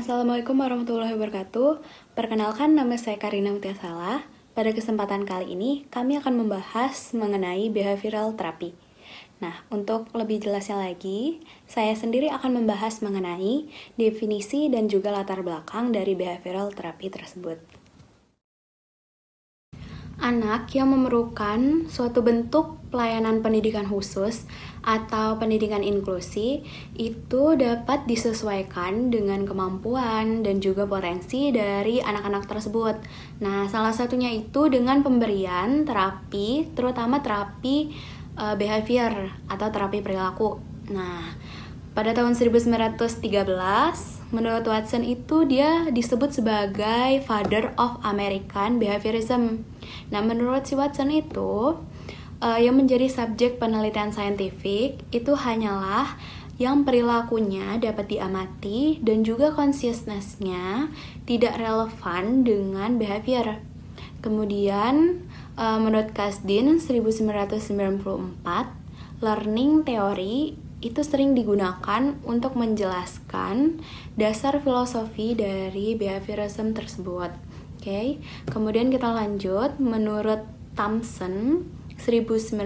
Assalamualaikum warahmatullahi wabarakatuh. Perkenalkan, nama saya Karina Mutiasala. Pada kesempatan kali ini, kami akan membahas mengenai behavioral therapy. Nah, untuk lebih jelasnya lagi, saya sendiri akan membahas mengenai definisi dan juga latar belakang dari behavioral therapy tersebut. Anak yang memerlukan suatu bentuk pelayanan pendidikan khusus atau pendidikan inklusi itu dapat disesuaikan dengan kemampuan dan juga potensi dari anak-anak tersebut. Nah, salah satunya itu dengan pemberian terapi, terutama terapi behavior atau terapi perilaku. Nah, pada tahun 1913, menurut Watson itu dia disebut sebagai Father of American Behaviorism. Nah, menurut si Watson itu, yang menjadi subjek penelitian saintifik itu hanyalah yang perilakunya dapat diamati dan juga consciousness-nya tidak relevan dengan behavior. Kemudian, menurut Kasdin 1994, learning theory itu sering digunakan untuk menjelaskan dasar filosofi dari behaviorism tersebut. Oke, kemudian kita lanjut. Menurut Thompson 1950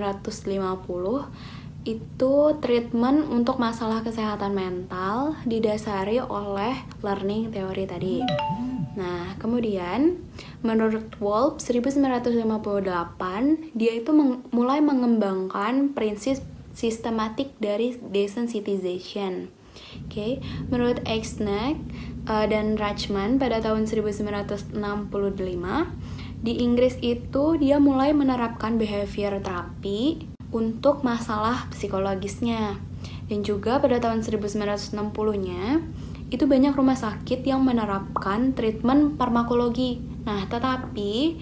itu treatment untuk masalah kesehatan mental didasari oleh learning theory tadi. Nah, kemudian menurut Wolff 1958 dia itu mulai mengembangkan prinsip sistematik dari desensitization. Oke, menurut Eichneck dan Rachman pada tahun 1965 di Inggris itu dia mulai menerapkan behavior terapi untuk masalah psikologisnya. Dan juga pada tahun 1960-nya itu banyak rumah sakit yang menerapkan treatment farmakologi. Nah, tetapi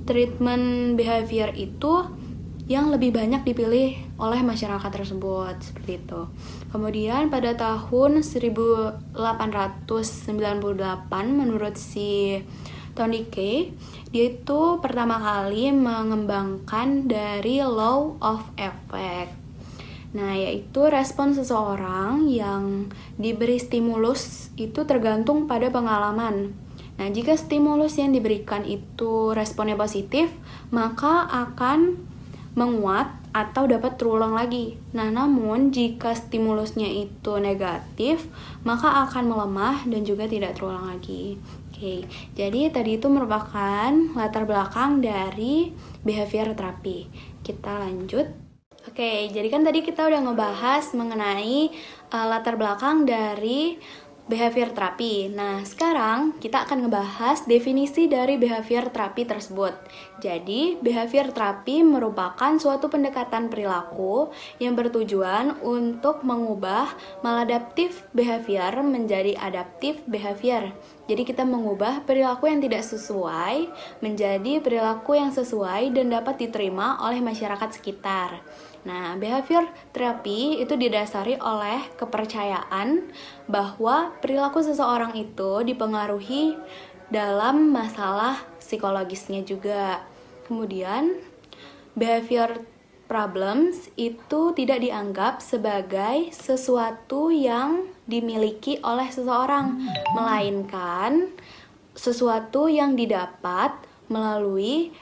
treatment behavior itu yang lebih banyak dipilih oleh masyarakat tersebut, seperti itu. Kemudian pada tahun 1898 menurut si Tony Kay, dia itu pertama kali mengembangkan dari law of effect. Nah, yaitu respon seseorang yang diberi stimulus itu tergantung pada pengalaman. Nah, jika stimulus yang diberikan itu responnya positif, maka akan menguat atau dapat terulang lagi. Nah, namun jika stimulusnya itu negatif, maka akan melemah dan juga tidak terulang lagi. Oke, jadi tadi itu merupakan latar belakang dari behavior therapy. Kita lanjut. Oke, jadi kan tadi kita udah ngebahas mengenai latar belakang dari behavior terapi. Nah, sekarang kita akan ngebahas definisi dari behavior terapi tersebut. Jadi, behavior terapi merupakan suatu pendekatan perilaku yang bertujuan untuk mengubah maladaptive behavior menjadi adaptive behavior. Jadi, kita mengubah perilaku yang tidak sesuai menjadi perilaku yang sesuai dan dapat diterima oleh masyarakat sekitar. Nah, behavior terapi itu didasari oleh kepercayaan bahwa perilaku seseorang itu dipengaruhi dalam masalah psikologisnya juga. Kemudian, behavior problems itu tidak dianggap sebagai sesuatu yang dimiliki oleh seseorang, melainkan sesuatu yang didapat melalui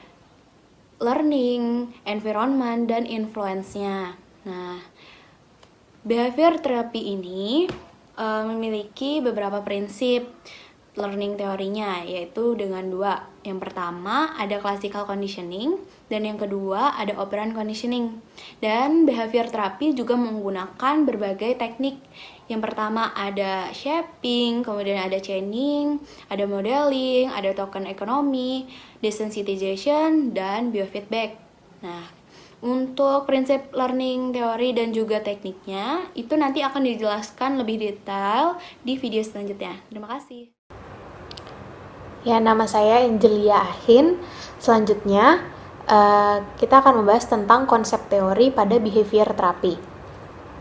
learning, environment, dan influence-nya. Nah, behavior therapy ini memiliki beberapa prinsip learning teorinya, yaitu dengan dua. Yang pertama ada classical conditioning, dan yang kedua ada operant conditioning. Dan behavior therapy juga menggunakan berbagai teknik. Yang pertama ada shaping, kemudian ada chaining, ada modeling, ada token economy, desensitization, dan biofeedback. Nah, untuk prinsip learning teori dan juga tekniknya, itu nanti akan dijelaskan lebih detail di video selanjutnya. Terima kasih. Ya, nama saya Angelia Ahin. Selanjutnya, kita akan membahas tentang konsep teori pada behavior therapy.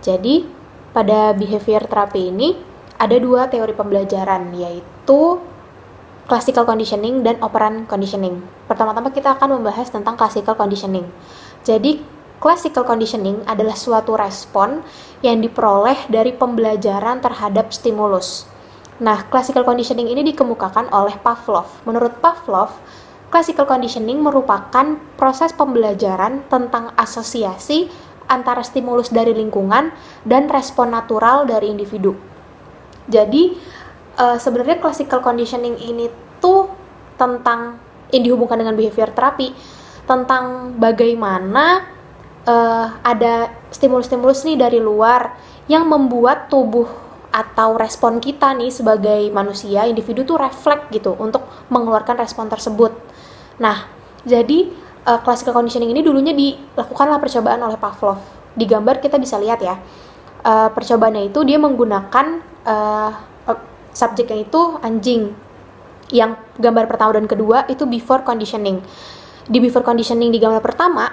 Jadi, pada behavior therapy ini ada dua teori pembelajaran, yaitu classical conditioning dan operant conditioning. Pertama-tama kita akan membahas tentang classical conditioning. Jadi, classical conditioning adalah suatu respon yang diperoleh dari pembelajaran terhadap stimulus. Nah, classical conditioning ini dikemukakan oleh Pavlov. Menurut Pavlov, classical conditioning merupakan proses pembelajaran tentang asosiasi antara stimulus dari lingkungan dan respon natural dari individu. Jadi, sebenarnya classical conditioning ini tuh tentang yang dihubungkan dengan behavior therapy, tentang bagaimana ada stimulus-stimulus nih dari luar yang membuat tubuh atau respon kita nih sebagai manusia, individu tuh refleks gitu untuk mengeluarkan respon tersebut. Nah, jadi classical conditioning ini dulunya dilakukanlah percobaan oleh Pavlov. Di gambar kita bisa lihat ya, percobaannya itu dia menggunakan subjeknya itu anjing. Yang gambar pertama dan kedua itu before conditioning. Di before conditioning di gambar pertama,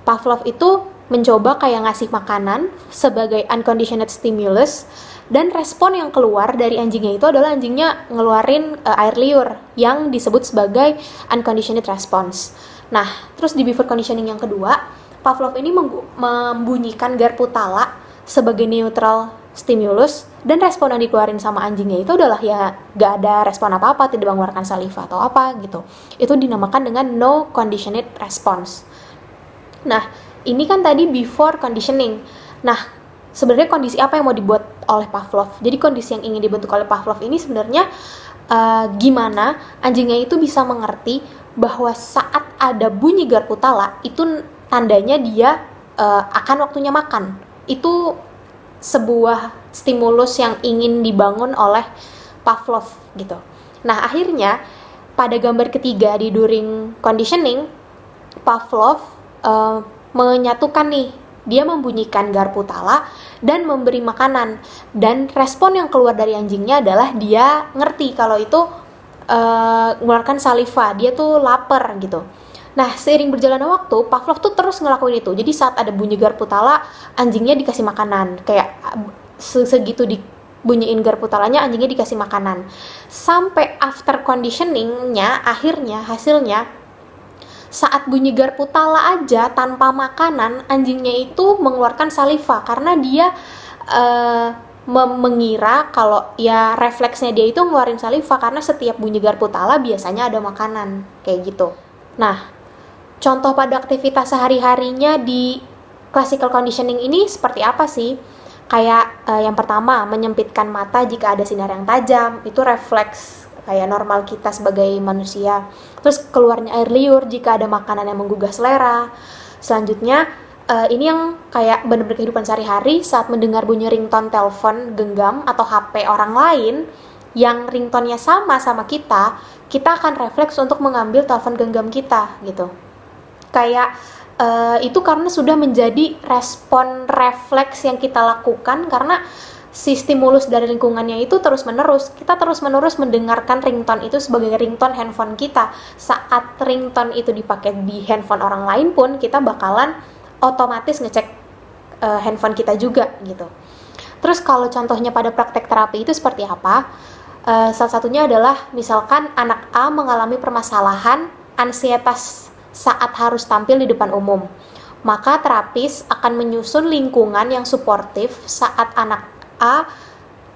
Pavlov itu mencoba kayak ngasih makanan sebagai unconditioned stimulus, dan respon yang keluar dari anjingnya itu adalah anjingnya ngeluarin air liur yang disebut sebagai unconditioned response. Nah, terus di before conditioning yang kedua, Pavlov ini membunyikan garpu tala sebagai neutral stimulus, dan respon yang dikeluarin sama anjingnya itu adalah ya gak ada respon apa-apa, tidak mengeluarkan saliva atau apa gitu. Itu dinamakan dengan no conditioned response. Nah, ini kan tadi before conditioning. Nah, sebenarnya kondisi apa yang mau dibuat oleh Pavlov? Jadi kondisi yang ingin dibentuk oleh Pavlov ini sebenarnya gimana anjingnya itu bisa mengerti bahwa saat ada bunyi garpu tala itu tandanya dia akan waktunya makan. Itu sebuah stimulus yang ingin dibangun oleh Pavlov gitu. Nah, akhirnya pada gambar ketiga di during conditioning, Pavlov menyatukan nih, dia membunyikan garpu tala dan memberi makanan, dan respon yang keluar dari anjingnya adalah dia ngerti kalau itu mengeluarkan saliva, dia tuh lapar gitu. Nah, seiring berjalannya waktu, Pavlov tuh terus ngelakuin itu. Jadi saat ada bunyi garpu tala, anjingnya dikasih makanan. Kayak segitu dibunyiin garpu talanya, anjingnya dikasih makanan. Sampai after conditioning-nya, akhirnya hasilnya saat bunyi garpu tala aja tanpa makanan, anjingnya itu mengeluarkan saliva karena dia mengira kalau ya refleksnya dia itu ngeluarin saliva karena setiap bunyi garpu tala biasanya ada makanan, kayak gitu. Nah, contoh pada aktivitas sehari-harinya di classical conditioning ini seperti apa sih? Kayak yang pertama, menyempitkan mata jika ada sinar yang tajam, itu refleks kayak normal kita sebagai manusia. Terus keluarnya air liur jika ada makanan yang menggugah selera. Selanjutnya, ini yang kayak benar-benar kehidupan sehari-hari, saat mendengar bunyi ringtone telepon genggam atau HP orang lain yang ringtone-nya sama kita akan refleks untuk mengambil telepon genggam kita gitu. Kayak itu karena sudah menjadi respon refleks yang kita lakukan karena si stimulus dari lingkungannya itu terus-menerus. Kita terus-menerus mendengarkan ringtone itu sebagai ringtone handphone kita. Saat ringtone itu dipakai di handphone orang lain pun, kita bakalan otomatis ngecek handphone kita juga gitu. Terus kalau contohnya pada praktek terapi itu seperti apa? Salah satunya adalah misalkan anak A mengalami permasalahan ansietas saat harus tampil di depan umum. Maka terapis akan menyusun lingkungan yang suportif saat anak A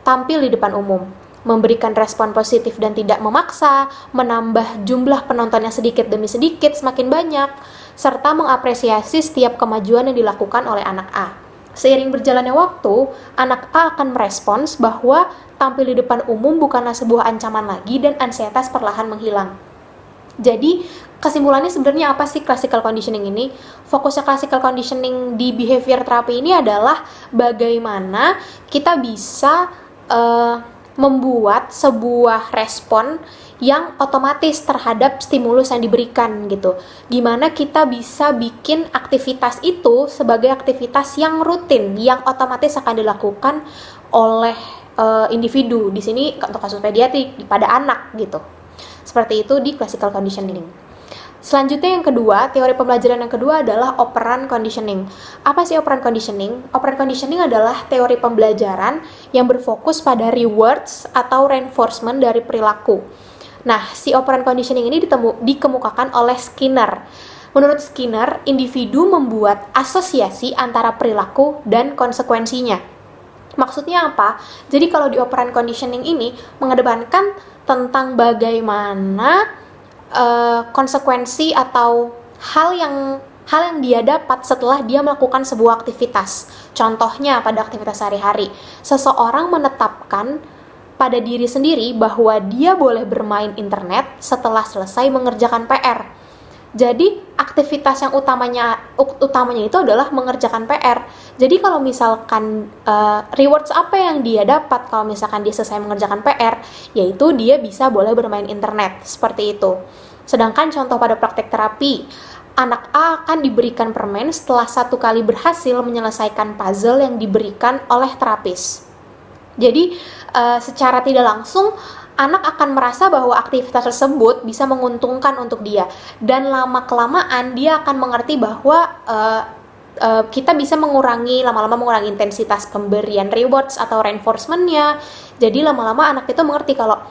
tampil di depan umum, memberikan respon positif dan tidak memaksa, menambah jumlah penontonnya sedikit demi sedikit semakin banyak, serta mengapresiasi setiap kemajuan yang dilakukan oleh anak A. Seiring berjalannya waktu, anak A akan merespons bahwa tampil di depan umum bukanlah sebuah ancaman lagi dan ansietas perlahan menghilang. Jadi, kesimpulannya sebenarnya apa sih classical conditioning ini? Fokusnya classical conditioning di behavior therapy ini adalah bagaimana kita bisa membuat sebuah respon yang otomatis terhadap stimulus yang diberikan gitu. Gimana kita bisa bikin aktivitas itu sebagai aktivitas yang rutin, yang otomatis akan dilakukan oleh individu. Di sini untuk kasus pediatrik pada anak gitu. Seperti itu di classical conditioning. Selanjutnya yang kedua, teori pembelajaran yang kedua adalah operant conditioning. Apa sih operant conditioning? Operant conditioning adalah teori pembelajaran yang berfokus pada rewards atau reinforcement dari perilaku. Nah, si operant conditioning ini dikemukakan oleh Skinner. Menurut Skinner, individu membuat asosiasi antara perilaku dan konsekuensinya. Maksudnya apa? Jadi kalau di operant conditioning ini mengedepankan tentang bagaimana konsekuensi atau hal yang dia dapat setelah dia melakukan sebuah aktivitas. Contohnya pada aktivitas sehari-hari, seseorang menetapkan pada diri sendiri bahwa dia boleh bermain internet setelah selesai mengerjakan PR. Jadi aktivitas yang utamanya itu adalah mengerjakan PR. Jadi kalau misalkan rewards apa yang dia dapat kalau misalkan dia selesai mengerjakan PR, yaitu dia bisa boleh bermain internet, seperti itu. Sedangkan contoh pada praktek terapi, anak A akan diberikan permen setelah 1 kali berhasil menyelesaikan puzzle yang diberikan oleh terapis. Jadi secara tidak langsung anak akan merasa bahwa aktivitas tersebut bisa menguntungkan untuk dia, dan lama-kelamaan dia akan mengerti bahwa kita bisa lama-lama mengurangi intensitas pemberian rewards atau reinforcement-nya. Jadi lama-lama anak itu mengerti kalau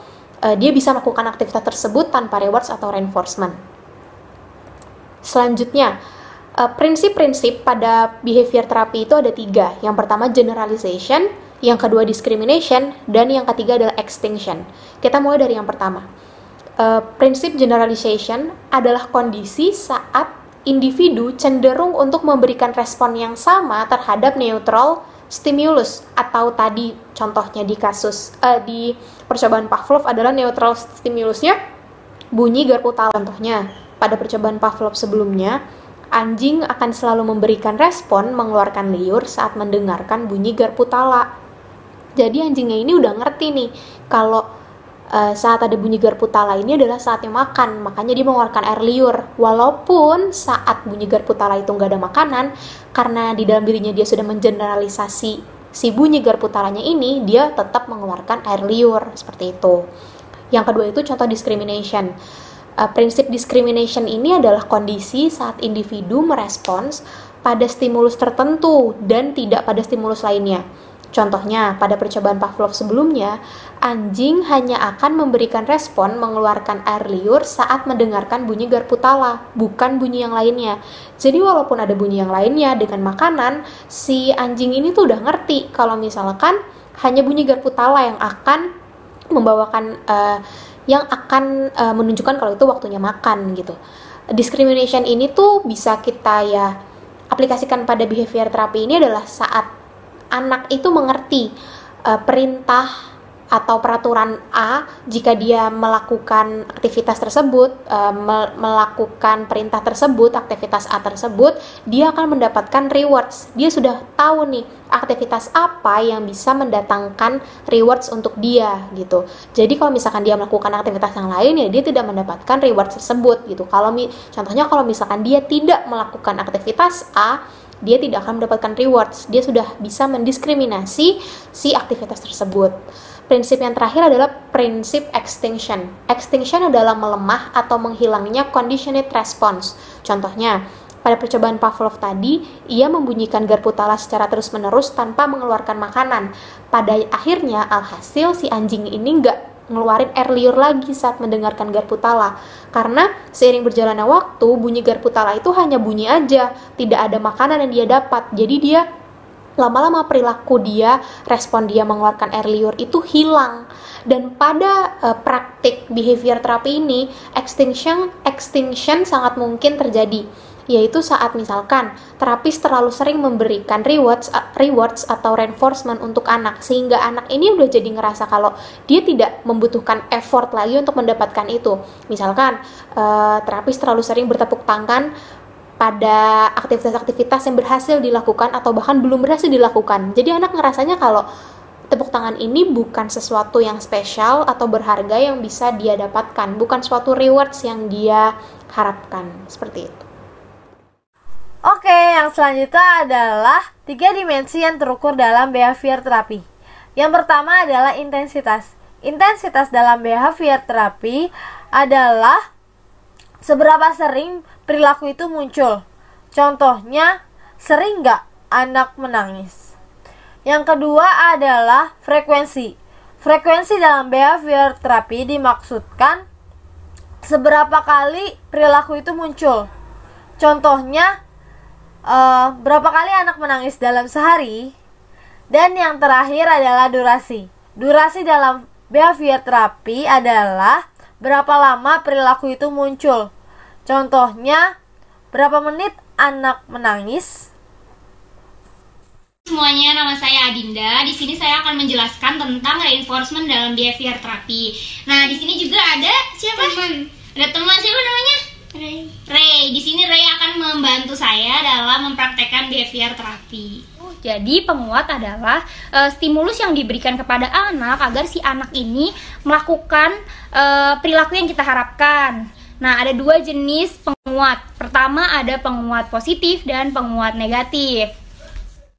dia bisa melakukan aktivitas tersebut tanpa rewards atau reinforcement. Selanjutnya, prinsip-prinsip pada behavior therapy itu ada 3. Yang pertama generalization, yang kedua discrimination, dan yang ketiga adalah extinction. Kita mulai dari yang pertama. Prinsip generalization adalah kondisi saat individu cenderung untuk memberikan respon yang sama terhadap neutral stimulus, atau tadi contohnya di kasus di percobaan Pavlov adalah neutral stimulusnya bunyi garpu tala. Contohnya pada percobaan Pavlov sebelumnya, anjing akan selalu memberikan respon mengeluarkan liur saat mendengarkan bunyi garpu tala. Jadi anjingnya ini udah ngerti nih kalau saat ada bunyi garpu tala ini adalah saatnya makan, makanya dia mengeluarkan air liur. Walaupun saat bunyi garpu tala itu nggak ada makanan, karena di dalam dirinya dia sudah mengeneralisasi si bunyi garpu talanya ini, dia tetap mengeluarkan air liur, seperti itu. Yang kedua itu contoh discrimination. Prinsip discrimination ini adalah kondisi saat individu merespons pada stimulus tertentu dan tidak pada stimulus lainnya. Contohnya, pada percobaan Pavlov sebelumnya, anjing hanya akan memberikan respon mengeluarkan air liur saat mendengarkan bunyi garpu tala, bukan bunyi yang lainnya. Jadi walaupun ada bunyi yang lainnya dengan makanan, si anjing ini tuh udah ngerti kalau misalkan hanya bunyi garpu tala yang akan membawakan menunjukkan kalau itu waktunya makan gitu. Discrimination ini tuh bisa kita aplikasikan pada behavior therapy ini adalah saat anak itu mengerti perintah atau peraturan A, jika dia melakukan aktivitas tersebut, melakukan perintah tersebut, aktivitas A tersebut, dia akan mendapatkan rewards. Dia sudah tahu nih aktivitas apa yang bisa mendatangkan rewards untuk dia gitu. Jadi kalau misalkan dia melakukan aktivitas yang lain, ya dia tidak mendapatkan rewards tersebut gitu. Contohnya kalau misalkan dia tidak melakukan aktivitas A, dia tidak akan mendapatkan rewards. Dia sudah bisa mendiskriminasi si aktivitas tersebut. Prinsip yang terakhir adalah prinsip extinction. Extinction adalah melemah atau menghilangnya conditioned response. Contohnya, pada percobaan Pavlov tadi, ia membunyikan garpu tala secara terus-menerus tanpa mengeluarkan makanan. Pada akhirnya, alhasil si anjing ini nggak ngeluarin air liur lagi saat mendengarkan garpu tala, karena seiring berjalannya waktu bunyi garpu tala itu hanya bunyi aja, tidak ada makanan yang dia dapat. Jadi dia lama-lama perilaku dia, respon dia mengeluarkan air liur itu hilang. Dan pada praktik behavior therapy ini extinction sangat mungkin terjadi, yaitu saat misalkan terapis terlalu sering memberikan rewards atau reinforcement untuk anak, sehingga anak ini udah jadi ngerasa kalau dia tidak membutuhkan effort lagi untuk mendapatkan itu. Misalkan terapis terlalu sering bertepuk tangan pada aktivitas-aktivitas yang berhasil dilakukan atau bahkan belum berhasil dilakukan. Jadi anak ngerasanya kalau tepuk tangan ini bukan sesuatu yang spesial atau berharga yang bisa dia dapatkan, bukan suatu rewards yang dia harapkan, seperti itu. Oke, yang selanjutnya adalah 3 dimensi yang terukur dalam behavior terapi. Yang pertama adalah intensitas. Intensitas dalam behavior terapi adalah seberapa sering perilaku itu muncul. Contohnya, sering nggak anak menangis. Yang kedua adalah frekuensi. Frekuensi dalam behavior terapi dimaksudkan seberapa kali perilaku itu muncul. Contohnya, berapa kali anak menangis dalam sehari, Dan yang terakhir adalah durasi. Durasi dalam behavior terapi adalah berapa lama perilaku itu muncul. Contohnya, berapa menit anak menangis. Semuanya, nama saya Adinda. Di sini saya akan menjelaskan tentang reinforcement dalam behavior terapi. Nah, di sini juga ada siapa? Ada teman, siapa namanya? Ray. Di sini Ray akan membantu saya dalam mempraktekkan behavior terapi. Jadi penguat adalah stimulus yang diberikan kepada anak agar si anak ini melakukan perilaku yang kita harapkan. Nah, ada dua jenis penguat. Pertama ada penguat positif dan penguat negatif.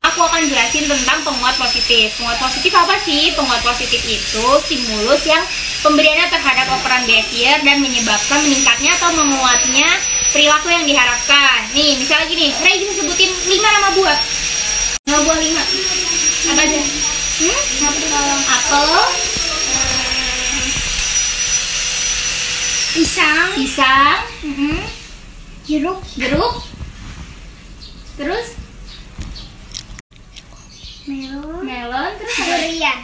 Aku akan jelasin tentang penguat positif. Penguat positif apa sih? Penguat positif itu stimulus yang pemberiannya terhadap operan behavior dan menyebabkan meningkatnya atau menguatnya perilaku yang diharapkan. Nih, misalnya gini, Ray bisa sebutin 5 nama buah. Nama buah 5. Apa aja? Apel, pisang, jeruk, terus melon, terus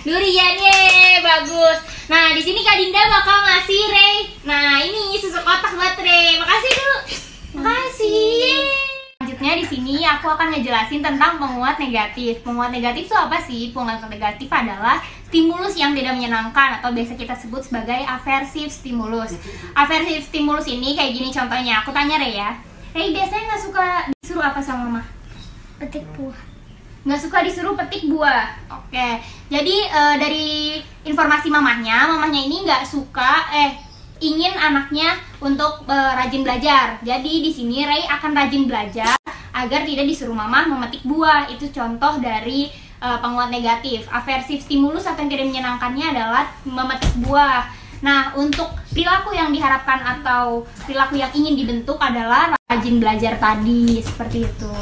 durian, ye, bagus. Nah, di sini Kak Dinda bakal ngasih Ray. Nah, ini susu kotak buat Ray. Makasih dulu. Makasih. Selanjutnya di sini aku akan ngejelasin tentang penguat negatif. Penguat negatif itu apa sih? Penguat negatif adalah stimulus yang tidak menyenangkan atau biasa kita sebut sebagai aversive stimulus. Aversive stimulus ini kayak gini contohnya. Aku tanya Ray ya. Ray biasanya nggak suka disuruh apa sama mama? Petik buah. Nggak suka disuruh petik buah. Oke. Jadi dari informasi mamahnya ini nggak suka ingin anaknya untuk rajin belajar. Jadi di sini Ray akan rajin belajar agar tidak disuruh mamah memetik buah. Itu contoh dari penguat negatif. Aversive stimulus atau yang tidak menyenangkannya adalah memetik buah. Nah, untuk perilaku yang diharapkan atau perilaku yang ingin dibentuk adalah rajin belajar tadi, seperti itu.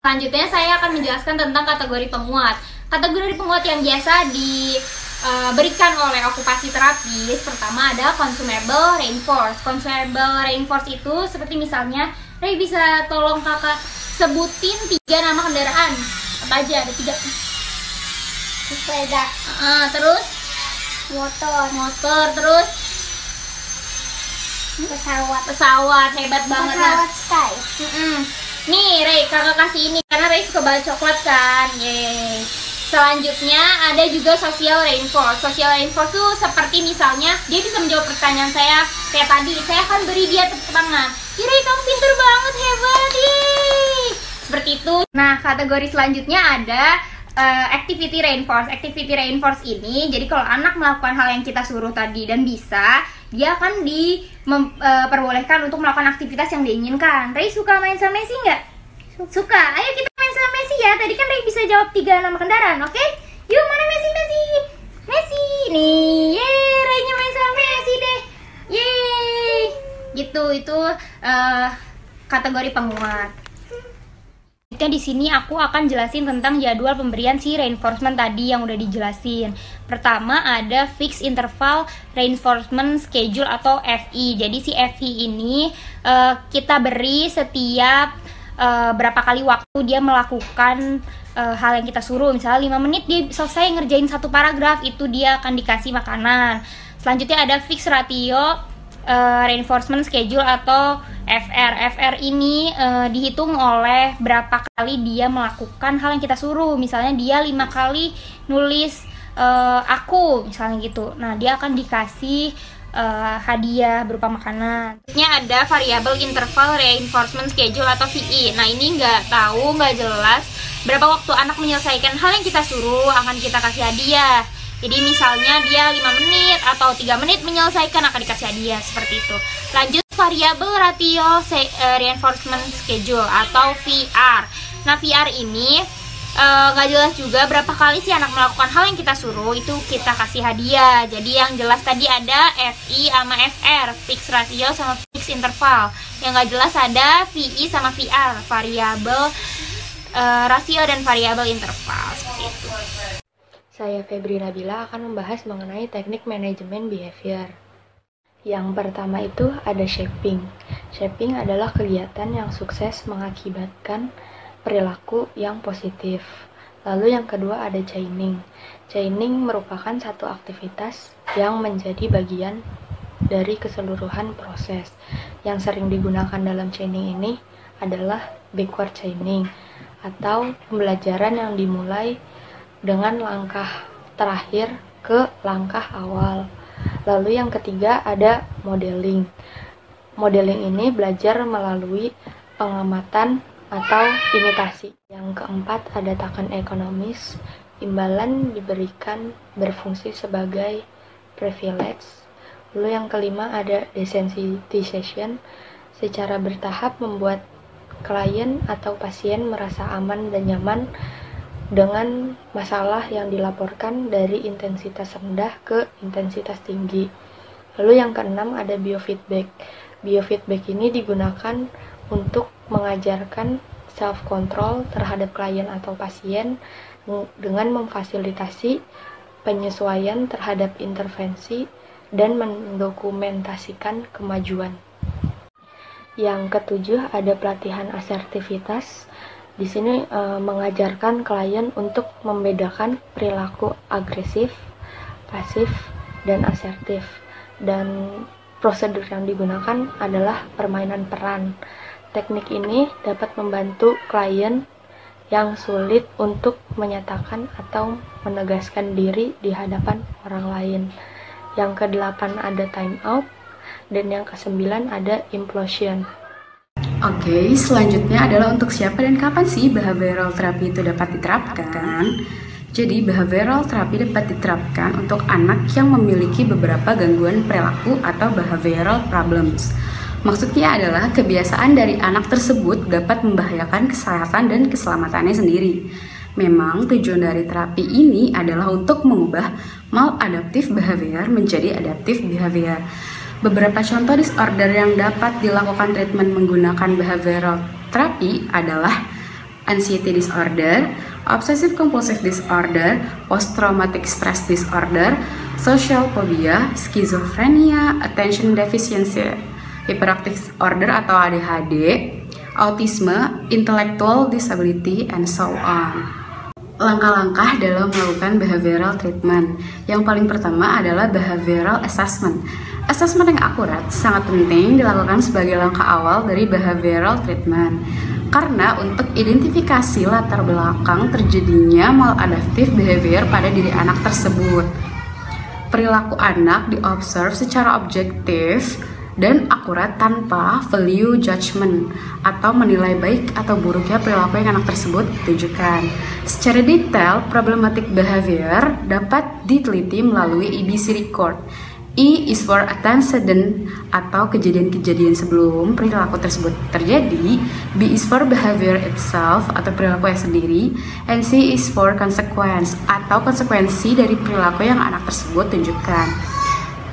Selanjutnya saya akan menjelaskan tentang kategori penguat. Kategori penguat yang biasa diberikan oleh okupasi terapis, pertama ada consumable reinforce. Consumable reinforce itu seperti misalnya, Ray bisa tolong kakak sebutin 3 nama kendaraan. Apa aja? Ada 3. Sepeda. Terus? Motor, terus? Pesawat, hebat banget. Pesawat Sky. Nih Ray, kakak kasih ini karena Ray suka banget coklat kan. Yeay. Selanjutnya ada juga social reinforce. Social reinforce tuh seperti misalnya dia bisa menjawab pertanyaan saya kayak tadi. Saya akan beri dia tepuk tangan. Ray, kamu pinter banget, hebat. Yeay. Seperti itu. Nah, kategori selanjutnya ada activity reinforce. Activity reinforce ini jadi kalau anak melakukan hal yang kita suruh tadi dan bisa, dia akan diperbolehkan untuk melakukan aktivitas yang diinginkan. Ray suka main sama Messi nggak? Suka. Ayo kita main sama Messi ya. Tadi kan Ray bisa jawab 3 nama kendaraan, oke? Yuk, mana Messi? Nih, yeay, Ray-nya main sama Messi deh. Yeay. Gitu, itu kategori penguat. Di sini aku akan jelasin tentang jadwal pemberian si reinforcement tadi yang udah dijelasin. Pertama ada fixed interval reinforcement schedule atau FI. Jadi si FI ini kita beri setiap berapa kali waktu dia melakukan hal yang kita suruh. Misalnya 5 menit dia selesai ngerjain 1 paragraf, itu dia akan dikasih makanan. Selanjutnya ada fixed ratio reinforcement schedule atau FR. FR ini dihitung oleh berapa kali dia melakukan hal yang kita suruh. Misalnya dia 5 kali nulis aku, misalnya gitu. Nah, dia akan dikasih hadiah berupa makanan. Selanjutnya ada variable interval reinforcement schedule atau VI. Nah, ini nggak jelas berapa waktu anak menyelesaikan hal yang kita suruh akan kita kasih hadiah. Jadi misalnya dia 5 menit atau 3 menit menyelesaikan akan dikasih hadiah, seperti itu. Lanjut variable ratio reinforcement schedule atau VR. Nah, VR ini nggak jelas juga berapa kali sih anak melakukan hal yang kita suruh, itu kita kasih hadiah. Jadi yang jelas tadi ada FI sama FR, fixed ratio sama fixed interval. Yang nggak jelas ada VI sama VR, variable rasio dan variable interval, seperti itu. Saya Febri Nabila akan membahas mengenai teknik manajemen behavior. Yang pertama itu ada shaping. Shaping adalah kegiatan yang sukses mengakibatkan perilaku yang positif. Lalu yang kedua ada chaining. Chaining merupakan satu aktivitas yang menjadi bagian dari keseluruhan proses. Yang sering digunakan dalam chaining ini adalah backward chaining, atau pembelajaran yang dimulai dengan langkah terakhir ke langkah awal. Lalu yang ketiga ada modeling. Modeling ini belajar melalui pengamatan atau imitasi. Yang keempat ada token ekonomis. Imbalan diberikan berfungsi sebagai privilege. Lalu yang kelima ada desensitization. Secara bertahap membuat klien atau pasien merasa aman dan nyaman dengan masalah yang dilaporkan dari intensitas rendah ke intensitas tinggi. Lalu yang keenam ada biofeedback. Biofeedback ini digunakan untuk mengajarkan self-control terhadap klien atau pasien dengan memfasilitasi penyesuaian terhadap intervensi dan mendokumentasikan kemajuan. Yang ketujuh ada pelatihan asertivitas. Di sini mengajarkan klien untuk membedakan perilaku agresif, pasif, dan asertif. Dan prosedur yang digunakan adalah permainan peran. Teknik ini dapat membantu klien yang sulit untuk menyatakan atau menegaskan diri di hadapan orang lain. Yang kedelapan ada time out, dan yang kesembilan ada implosion. Oke, selanjutnya adalah untuk siapa dan kapan sih behavioral therapy itu dapat diterapkan? Jadi, behavioral therapy dapat diterapkan untuk anak yang memiliki beberapa gangguan perilaku atau behavioral problems. Maksudnya adalah kebiasaan dari anak tersebut dapat membahayakan kesehatan dan keselamatannya sendiri. Memang tujuan dari terapi ini adalah untuk mengubah maladaptive behavior menjadi adaptive behavior. Beberapa contoh disorder yang dapat dilakukan treatment menggunakan behavioral therapy adalah anxiety disorder, obsessive compulsive disorder, post-traumatic stress disorder, social phobia, schizophrenia, attention deficiency, hyperactive disorder atau ADHD, autisme, intellectual disability, and so on. Langkah-langkah dalam melakukan behavioral treatment. Yang paling pertama adalah behavioral assessment. Assessment yang akurat sangat penting dilakukan sebagai langkah awal dari behavioral treatment. Karena untuk identifikasi latar belakang terjadinya maladaptive behavior pada diri anak tersebut. Perilaku anak diobserv secara objektif dan akurat tanpa value judgment atau menilai baik atau buruknya perilaku yang anak tersebut tunjukkan. Secara detail, problematic behavior dapat diteliti melalui EBC record. E is for antecedent atau kejadian-kejadian sebelum perilaku tersebut terjadi. B is for behavior itself atau perilaku yang sendiri. And C is for consequence atau konsekuensi dari perilaku yang anak tersebut tunjukkan.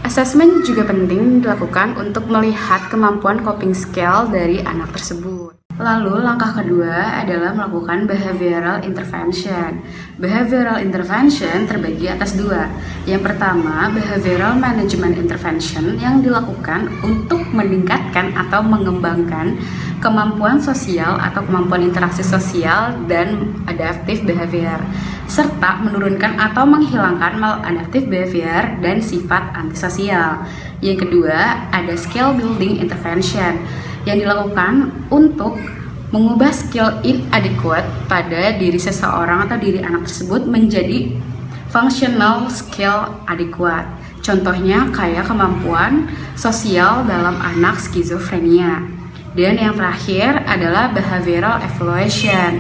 Assessment juga penting dilakukan untuk melihat kemampuan coping skill dari anak tersebut. Lalu langkah kedua adalah melakukan behavioral intervention. Behavioral intervention terbagi atas dua. Yang pertama, behavioral management intervention yang dilakukan untuk meningkatkan atau mengembangkan kemampuan sosial atau kemampuan interaksi sosial dan adaptive behavior, serta menurunkan atau menghilangkan maladaptive behavior dan sifat antisosial. Yang kedua, ada skill building intervention yang dilakukan untuk mengubah skill inadequate pada diri seseorang atau diri anak tersebut menjadi functional skill adequate. Contohnya kayak kemampuan sosial dalam anak skizofrenia. Dan yang terakhir adalah behavioral evaluation,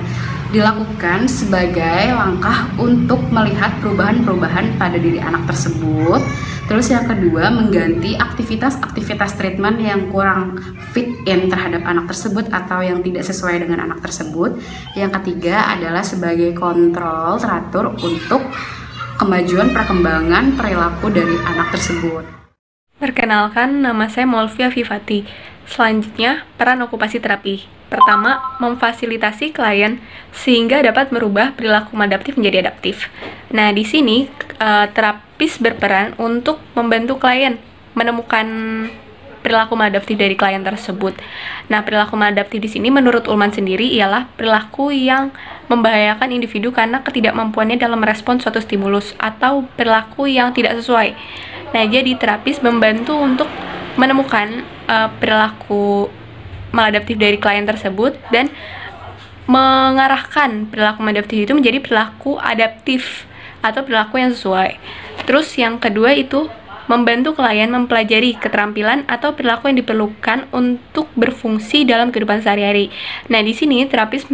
dilakukan sebagai langkah untuk melihat perubahan-perubahan pada diri anak tersebut. Terus yang kedua, mengganti aktivitas-aktivitas treatment yang kurang fit in terhadap anak tersebut atau yang tidak sesuai dengan anak tersebut. Yang ketiga adalah sebagai kontrol teratur untuk kemajuan perkembangan perilaku dari anak tersebut. Perkenalkan, nama saya Molvia Vivati. Selanjutnya, peran okupasi terapi. Pertama, memfasilitasi klien sehingga dapat merubah perilaku maladaptif menjadi adaptif. Nah, di sini terapis berperan untuk membantu klien menemukan perilaku maladaptif dari klien tersebut. Nah, perilaku maladaptif di sini menurut Ullman sendiri ialah perilaku yang membahayakan individu karena ketidakmampuannya dalam merespon suatu stimulus atau perilaku yang tidak sesuai. Nah, jadi terapis membantu untuk menemukan perilaku maladaptif dari klien tersebut dan mengarahkan perilaku maladaptif itu menjadi perilaku adaptif atau perilaku yang sesuai. Terus yang kedua itu membantu klien mempelajari keterampilan atau perilaku yang diperlukan untuk berfungsi dalam kehidupan sehari-hari. Nah, di sini terapis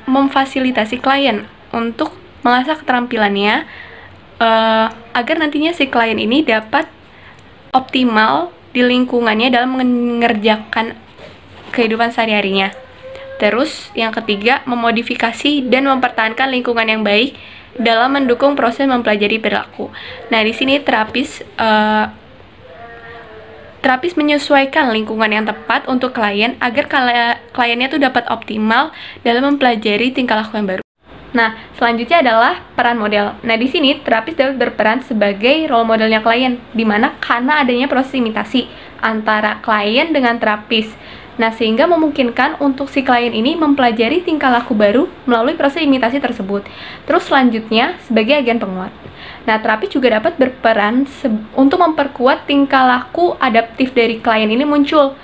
memfasilitasi klien untuk mengasah keterampilannya agar nantinya si klien ini dapat optimal di lingkungannya dalam mengerjakan kehidupan sehari-harinya. Terus yang ketiga, memodifikasi dan mempertahankan lingkungan yang baik dalam mendukung proses mempelajari perilaku. Nah, di sini terapis menyesuaikan lingkungan yang tepat untuk klien agar kliennya tuh dapat optimal dalam mempelajari tingkah laku yang baru. Nah, selanjutnya adalah peran model. Nah, di sini terapis dapat berperan sebagai role modelnya klien, di mana karena adanya proses imitasi antara klien dengan terapis. Nah, sehingga memungkinkan untuk si klien ini mempelajari tingkah laku baru melalui proses imitasi tersebut. Terus selanjutnya sebagai agen penguat. Nah, terapis juga dapat berperan untuk memperkuat tingkah laku adaptif dari klien ini muncul.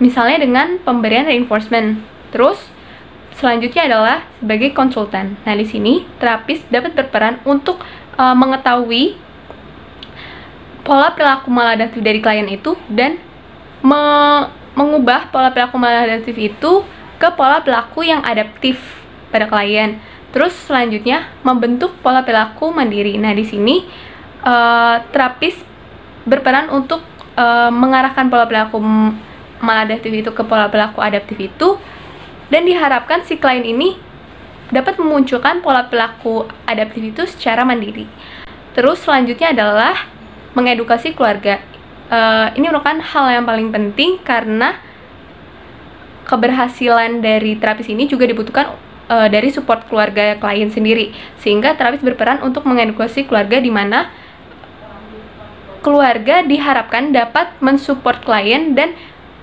Misalnya dengan pemberian reinforcement. Terus selanjutnya adalah sebagai konsultan. Nah, di sini terapis dapat berperan untuk mengetahui pola perilaku maladaptif dari klien itu dan mengubah pola perilaku maladaptif itu ke pola perilaku yang adaptif pada klien. Terus selanjutnya membentuk pola perilaku mandiri. Nah, di sini terapis berperan untuk mengarahkan pola perilaku maladaptif itu ke pola perilaku adaptif itu, dan diharapkan si klien ini dapat memunculkan pola perilaku adaptif itu secara mandiri. Terus selanjutnya adalah mengedukasi keluarga. Ini merupakan hal yang paling penting karena keberhasilan dari terapis ini juga dibutuhkan dari support keluarga klien sendiri, sehingga terapis berperan untuk mengedukasi keluarga di mana keluarga diharapkan dapat mensupport klien dan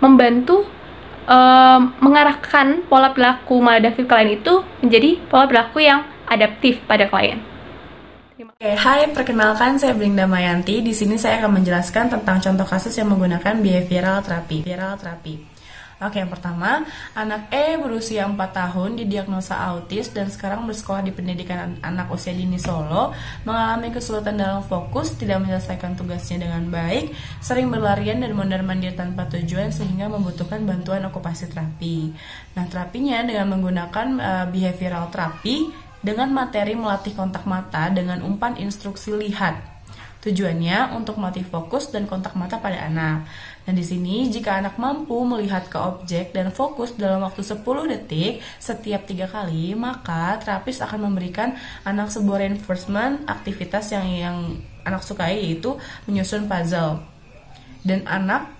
membantu mengarahkan pola perilaku maladaptif klien itu menjadi pola perilaku yang adaptif pada klien. Oke, hai, perkenalkan saya Brinda Mayanti. Di sini saya akan menjelaskan tentang contoh kasus yang menggunakan behavioral therapy. Oke, yang pertama, anak E berusia 4 tahun didiagnosa autis dan sekarang bersekolah di pendidikan anak usia dini Solo, mengalami kesulitan dalam fokus, tidak menyelesaikan tugasnya dengan baik, sering berlarian dan mondar-mandir tanpa tujuan sehingga membutuhkan bantuan okupasi terapi. Nah, terapinya dengan menggunakan behavioral therapy dengan materi melatih kontak mata dengan umpan instruksi lihat. Tujuannya untuk melatih fokus dan kontak mata pada anak. Dan di sini jika anak mampu melihat ke objek dan fokus dalam waktu 10 detik setiap 3 kali, maka terapis akan memberikan anak sebuah reinforcement aktivitas yang anak sukai, yaitu menyusun puzzle. Dan anak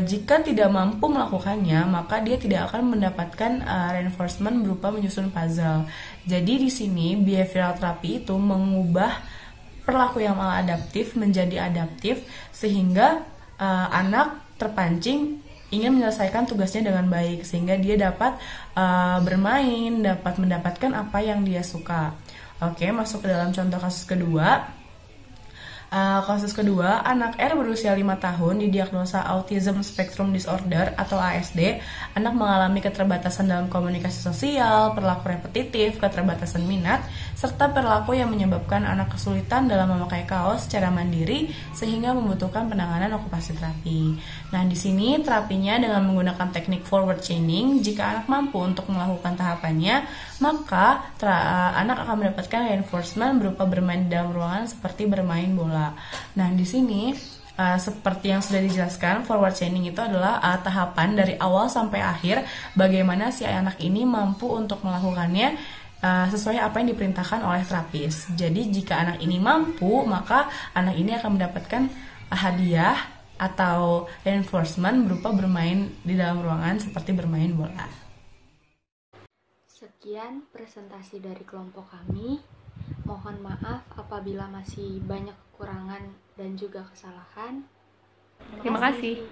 jika tidak mampu melakukannya, maka dia tidak akan mendapatkan reinforcement berupa menyusun puzzle. Jadi di sini behavioral therapy itu mengubah perilaku yang maladaptif menjadi adaptif, sehingga anak terpancing ingin menyelesaikan tugasnya dengan baik, sehingga dia dapat bermain, dapat mendapatkan apa yang dia suka. Oke, masuk ke dalam contoh kasus kedua. Kasus kedua, anak R berusia 5 tahun didiagnosa Autism Spectrum Disorder atau ASD. Anak mengalami keterbatasan dalam komunikasi sosial, perilaku repetitif, keterbatasan minat, serta perilaku yang menyebabkan anak kesulitan dalam memakai kaos secara mandiri sehingga membutuhkan penanganan okupasi terapi. Nah, di sini terapinya dengan menggunakan teknik forward chaining. Jika anak mampu untuk melakukan tahapannya, maka anak akan mendapatkan reinforcement berupa bermain di dalam ruangan seperti bermain bola. Nah, di sini seperti yang sudah dijelaskan, forward chaining itu adalah tahapan dari awal sampai akhir bagaimana si anak ini mampu untuk melakukannya sesuai apa yang diperintahkan oleh terapis. Jadi jika anak ini mampu, maka anak ini akan mendapatkan hadiah atau reinforcement berupa bermain di dalam ruangan seperti bermain bola. Sekian presentasi dari kelompok kami. Mohon maaf apabila masih banyak kekurangan dan juga kesalahan. Terima kasih.